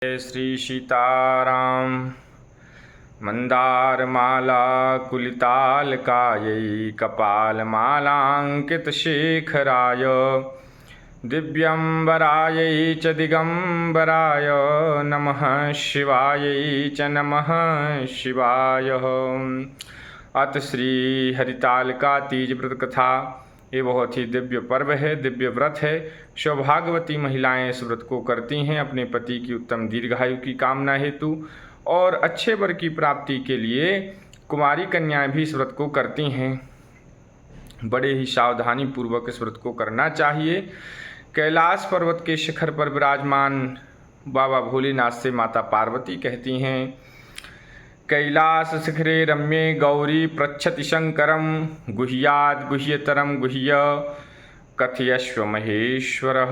जय श्री सीताराम। मंदारमाला कुलितालकायै कपालमालाङ्कितशेखराय दिव्यम्बरायै च दिगम्बराय नमः शिवायै च नमः शिवाय। अत श्री हरितालिका तीज व्रत कथा ये बहुत ही दिव्य पर्व है, दिव्य व्रत है। सौभाग्यवती महिलाएं इस व्रत को करती हैं अपने पति की उत्तम दीर्घायु की कामना हेतु और अच्छे वर की प्राप्ति के लिए। कुमारी कन्याएं भी इस व्रत को करती हैं। बड़े ही सावधानी पूर्वक इस व्रत को करना चाहिए। कैलाश पर्वत के शिखर पर विराजमान बाबा भोलेनाथ से माता पार्वती कहती हैं, कैलास शिखरे रम्ये गौरी पृच्छति शंकरम गुह्याद गुह्यतरम गुह्य कथयस्व महेश्वरः।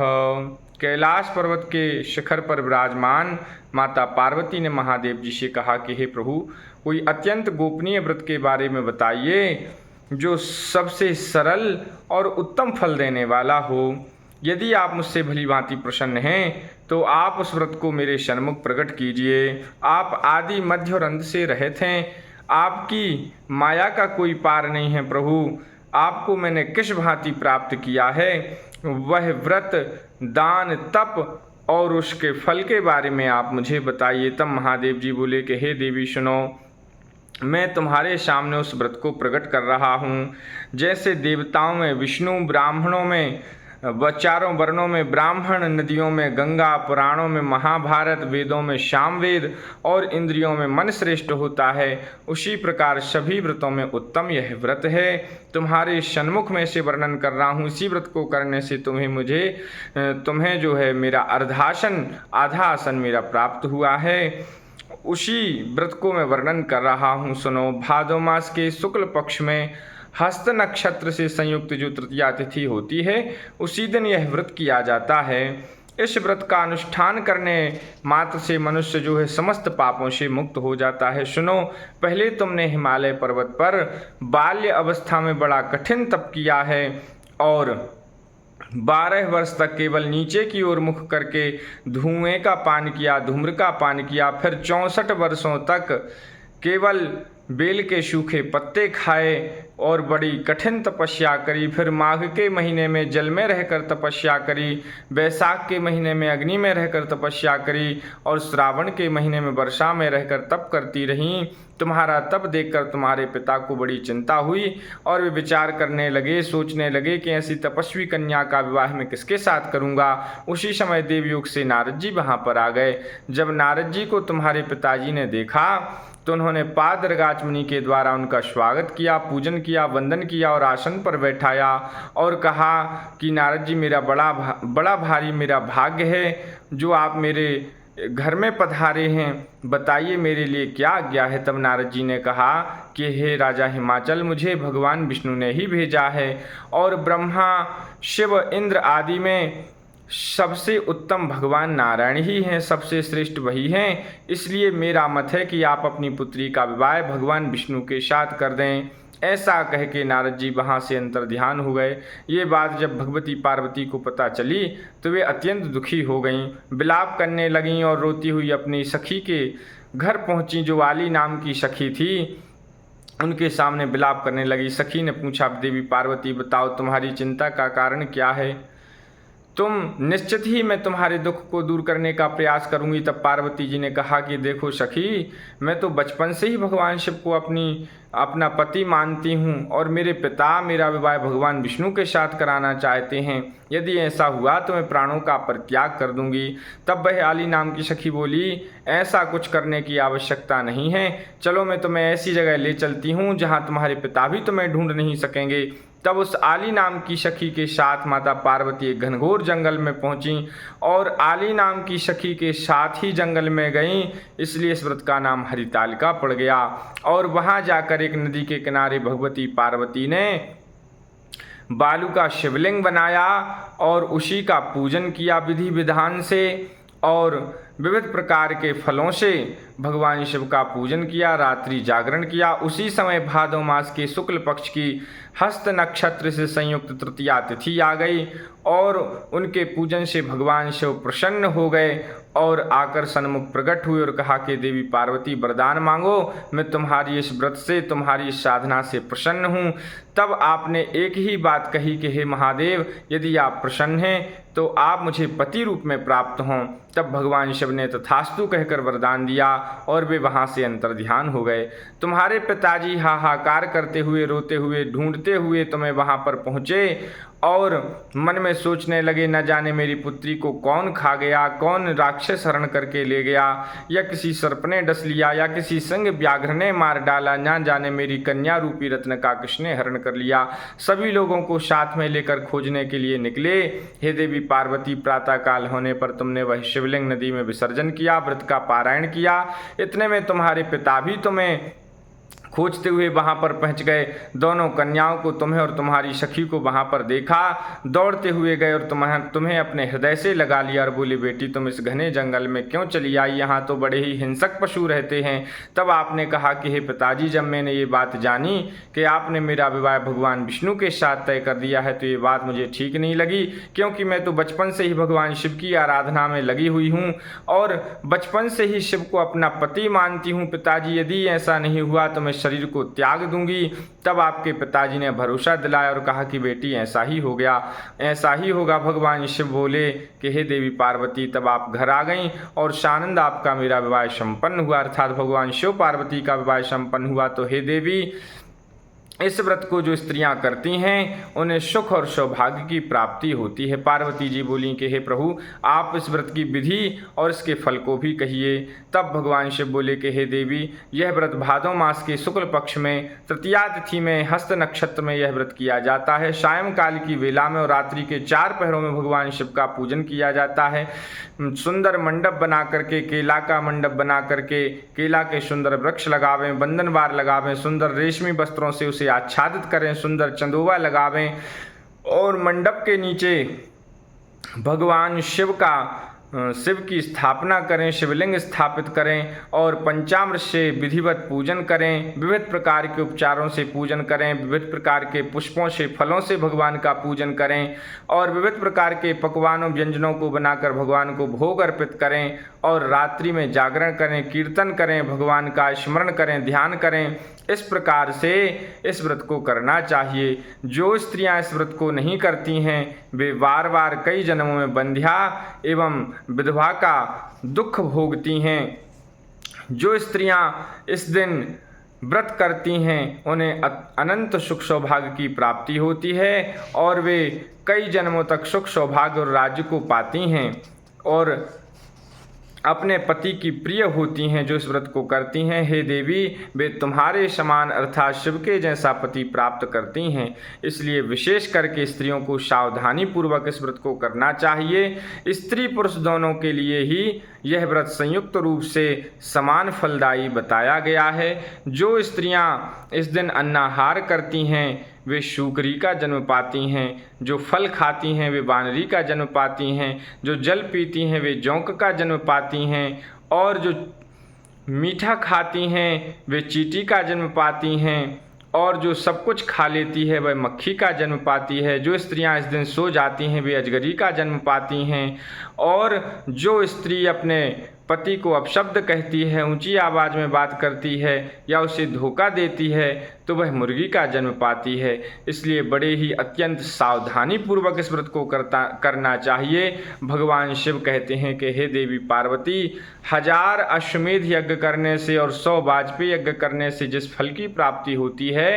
कैलाश पर्वत के शिखर पर विराजमान माता पार्वती ने महादेव जी से कहा कि हे प्रभु, कोई अत्यंत गोपनीय व्रत के बारे में बताइए जो सबसे सरल और उत्तम फल देने वाला हो। यदि आप मुझसे भली भांति प्रसन्न हैं तो आप उस व्रत को मेरे सन्मुख प्रकट कीजिए। आप आदि मध्य और अंत से रहित हैं। आपकी माया का कोई पार नहीं है प्रभु। आपको मैंने किस भांति प्राप्त किया है, वह व्रत, दान, तप और उसके फल के बारे में आप मुझे बताइए। तब महादेव जी बोले कि हे देवी सुनो, मैं तुम्हारे सामने उस व्रत को प्रकट कर रहा हूँ। जैसे देवताओं में विष्णु, ब्राह्मणों में चारों वर्णों में ब्राह्मण, नदियों में गंगा, पुराणों में महाभारत, वेदों में सामवेद और इंद्रियों में मन श्रेष्ठ होता है, उसी प्रकार सभी व्रतों में उत्तम यह व्रत है। तुम्हारे सन्मुख में से वर्णन कर रहा हूँ। इसी व्रत को करने से तुम्हें जो है मेरा अर्धासन, आधा आसन मेरा प्राप्त हुआ है। उसी व्रत को मैं वर्णन कर रहा हूँ। सुनो, भादो मास के शुक्ल पक्ष में हस्त नक्षत्र से संयुक्त जो तृतीया तिथि होती है, उसी दिन यह व्रत किया जाता है। इस व्रत का अनुष्ठान करने मात्र से मनुष्य जो है समस्त पापों से मुक्त हो जाता है। सुनो, पहले तुमने हिमालय पर्वत पर बाल्य अवस्था में बड़ा कठिन तप किया है और 12 वर्ष तक केवल नीचे की ओर मुख करके धुएं का पान किया, धूम्र का पान किया। फिर 64 वर्षों तक केवल बेल के सूखे पत्ते खाए और बड़ी कठिन तपस्या करी। फिर माघ के महीने में जल में रहकर तपस्या करी, बैसाख के महीने में अग्नि में रहकर तपस्या करी और श्रावण के महीने में वर्षा में रहकर तप करती रहीं। तुम्हारा तप देखकर तुम्हारे पिता को बड़ी चिंता हुई और वे विचार करने लगे, सोचने लगे कि ऐसी तपस्वी कन्या का विवाह मैं किसके साथ करूँगा। उसी समय देवयोग से नारद जी वहाँ पर आ गए। जब नारद जी को तुम्हारे पिताजी ने देखा तो उन्होंने पादरगाच मुनि के द्वारा उनका स्वागत किया, पूजन किया, वंदन किया और आसन पर बैठाया और कहा कि नारद जी, मेरा बड़ा भारी मेरा भाग्य है जो आप मेरे घर में पधारे हैं। बताइए मेरे लिए क्या आज्ञा है। तब नारद जी ने कहा कि हे राजा हिमाचल, मुझे भगवान विष्णु ने ही भेजा है और ब्रह्मा, शिव, इंद्र आदि में सबसे उत्तम भगवान नारायण ही हैं, सबसे श्रेष्ठ वही हैं। इसलिए मेरा मत है कि आप अपनी पुत्री का विवाह भगवान विष्णु के साथ कर दें। ऐसा कह के नारद जी वहाँ से अंतर्ध्यान हो गए। ये बात जब भगवती पार्वती को पता चली तो वे अत्यंत दुखी हो गईं, विलाप करने लगीं और रोती हुई अपनी सखी के घर पहुँची, जो आली नाम की सखी थी। उनके सामने विलाप करने लगी। सखी ने पूछा, देवी पार्वती बताओ तुम्हारी चिंता का कारण क्या है। तुम निश्चित ही मैं तुम्हारे दुख को दूर करने का प्रयास करूंगी। तब पार्वती जी ने कहा कि देखो सखी, मैं तो बचपन से ही भगवान शिव को अपना पति मानती हूँ और मेरे पिता मेरा विवाह भगवान विष्णु के साथ कराना चाहते हैं। यदि ऐसा हुआ तो मैं प्राणों का परित्याग कर दूंगी। तब वह आली नाम की सखी बोली, ऐसा कुछ करने की आवश्यकता नहीं है। चलो मैं तुम्हें ऐसी जगह ले चलती हूँ जहाँ तुम्हारे पिता भी तुम्हें ढूंढ नहीं सकेंगे। तब उस आली नाम की सखी के साथ माता पार्वती एक घनघोर जंगल में पहुंची और आली नाम की सखी के साथ ही जंगल में गईं। इसलिए इस व्रत का नाम हरितालिका पड़ गया। और वहां जाकर एक नदी के किनारे भगवती पार्वती ने बालू का शिवलिंग बनाया और उसी का पूजन किया विधि विधान से और विविध प्रकार के फलों से भगवान शिव का पूजन किया, रात्रि जागरण किया। उसी समय भादो मास के शुक्ल पक्ष की हस्त नक्षत्र से संयुक्त तृतीया तिथि आ गई और उनके पूजन से भगवान शिव प्रसन्न हो गए और आकर सन्मुख प्रकट हुए और कहा कि देवी पार्वती वरदान मांगो, मैं तुम्हारी इस व्रत से, तुम्हारी इस साधना से प्रसन्न हूँ। तब आपने एक ही बात कही कि हे महादेव, यदि आप प्रसन्न हैं तो आप मुझे पति रूप में प्राप्त हों। तब भगवान शिव ने तथास्तु कहकर वरदान दिया और वे वहाँ से अंतर्ध्यान हो गए। तुम्हारे पिताजी हाहाकार करते हुए, रोते हुए, ढूंढते हुए तुम्हें वहाँ पर पहुँचे और मन में सोचने लगे, न जाने मेरी पुत्री को कौन खा गया, कौन राक्षस हरण करके ले गया, या किसी सर्प ने डस लिया, या किसी संग व्याघ्र ने मार डाला, न जाने मेरी कन्या रूपी रत्न का किसने हरण कर लिया। सभी लोगों को साथ में लेकर खोजने के लिए निकले। हे देवी पार्वती, प्रातःकाल होने पर तुमने वह शिवलिंग नदी में विसर्जन किया, व्रत का पारायण किया। इतने में तुम्हारे पिता भी तुम्हें खोजते हुए वहाँ पर पहुँच गए। दोनों कन्याओं को, तुम्हें और तुम्हारी सखी को वहाँ पर देखा, दौड़ते हुए गए और तुम्हें अपने हृदय से लगा लिया और बोले, बेटी तुम इस घने जंगल में क्यों चली आई, यहाँ तो बड़े ही हिंसक पशु रहते हैं। तब आपने कहा कि हे पिताजी, जब मैंने ये बात जानी कि आपने मेरा विवाह भगवान विष्णु के साथ तय कर दिया है तो ये बात मुझे ठीक नहीं लगी, क्योंकि मैं तो बचपन से ही भगवान शिव की आराधना में लगी हुई हूँ और बचपन से ही शिव को अपना पति मानती हूँ। पिताजी, यदि ऐसा नहीं हुआ तो मैं शरीर को त्याग दूंगी। तब आपके पिताजी ने भरोसा दिलाया और कहा कि बेटी ऐसा ही हो गया, ऐसा ही होगा। भगवान शिव बोले कि हे देवी पार्वती, तब आप घर आ गईं और सानंद आपका मेरा विवाह संपन्न हुआ, अर्थात भगवान शिव पार्वती का विवाह संपन्न हुआ। तो हे देवी, इस व्रत को जो स्त्रियां करती हैं उन्हें सुख और सौभाग्य की प्राप्ति होती है। पार्वती जी बोली कि हे प्रभु, आप इस व्रत की विधि और इसके फल को भी कहिए। तब भगवान शिव बोले कि हे देवी, यह व्रत भादव मास के शुक्ल पक्ष में तृतीया तिथि में हस्त नक्षत्र में यह व्रत किया जाता है। सायंकाल की वेला में और रात्रि के 4 पहरों में भगवान शिव का पूजन किया जाता है। सुंदर मंडप बना करके, केला का मंडप बना करके, केला के सुंदर वृक्ष लगावें, बंधनवार लगावें, सुंदर रेशमी वस्त्रों से उसे आच्छादित करें, सुंदर चंदोवा लगावें और मंडप के नीचे भगवान शिव की स्थापना करें, शिवलिंग स्थापित करें और पंचामृत से विधिवत पूजन करें। विविध प्रकार के उपचारों से पूजन करें, विविध प्रकार के पुष्पों से, फलों से भगवान का पूजन करें और विविध प्रकार के पकवानों, व्यंजनों को बनाकर भगवान को भोग अर्पित करें और रात्रि में जागरण करें, कीर्तन करें, भगवान का स्मरण करें, ध्यान करें। इस प्रकार से इस व्रत को करना चाहिए। जो स्त्रियां इस व्रत को नहीं करती हैं वे बार बार कई जन्मों में बंध्या एवं विधवा का दुख भोगती हैं। जो स्त्रियां इस दिन व्रत करती हैं उन्हें अनंत सुख सौभाग्य की प्राप्ति होती है और वे कई जन्मों तक सुख सौभाग्य और राज्य को पाती हैं और अपने पति की प्रिय होती हैं। जो इस व्रत को करती हैं, हे देवी, वे तुम्हारे समान अर्थात शिव के जैसा पति प्राप्त करती हैं। इसलिए विशेष करके स्त्रियों को सावधानी पूर्वक इस व्रत को करना चाहिए। स्त्री पुरुष दोनों के लिए ही यह व्रत संयुक्त रूप से समान फलदायी बताया गया है। जो स्त्रियां इस दिन अन्नाहार करती हैं वे शूकरी का जन्म पाती हैं, जो फल खाती हैं वे वानरी का जन्म पाती हैं, जो जल पीती हैं वे जोंक का जन्म पाती हैं और जो मीठा खाती हैं वे चींटी का जन्म पाती हैं और जो सब कुछ खा लेती है वह मक्खी का जन्म पाती है। जो स्त्रियां इस दिन सो जाती हैं वे अजगरी का जन्म पाती हैं और जो स्त्री अपने पति को अपशब्द कहती है, ऊंची आवाज़ में बात करती है या उसे धोखा देती है तो वह मुर्गी का जन्म पाती है। इसलिए बड़े ही अत्यंत सावधानी पूर्वक इस व्रत को करना चाहिए। भगवान शिव कहते हैं कि हे देवी पार्वती, 1000 अश्वमेध यज्ञ करने से और 100 वाजपेयी यज्ञ करने से जिस फल की प्राप्ति होती है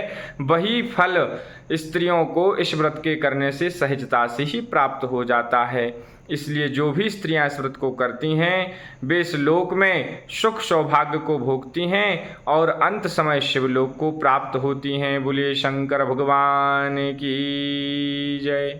वही फल स्त्रियों को इस व्रत के करने से सहजता से ही प्राप्त हो जाता है। इसलिए जो भी स्त्रियां इस व्रत को करती हैं वे इस लोक में सुख सौभाग्य को भोगती हैं और अंत समय शिवलोक को प्राप्त होती हैं। बोलिए शंकर भगवान की जय।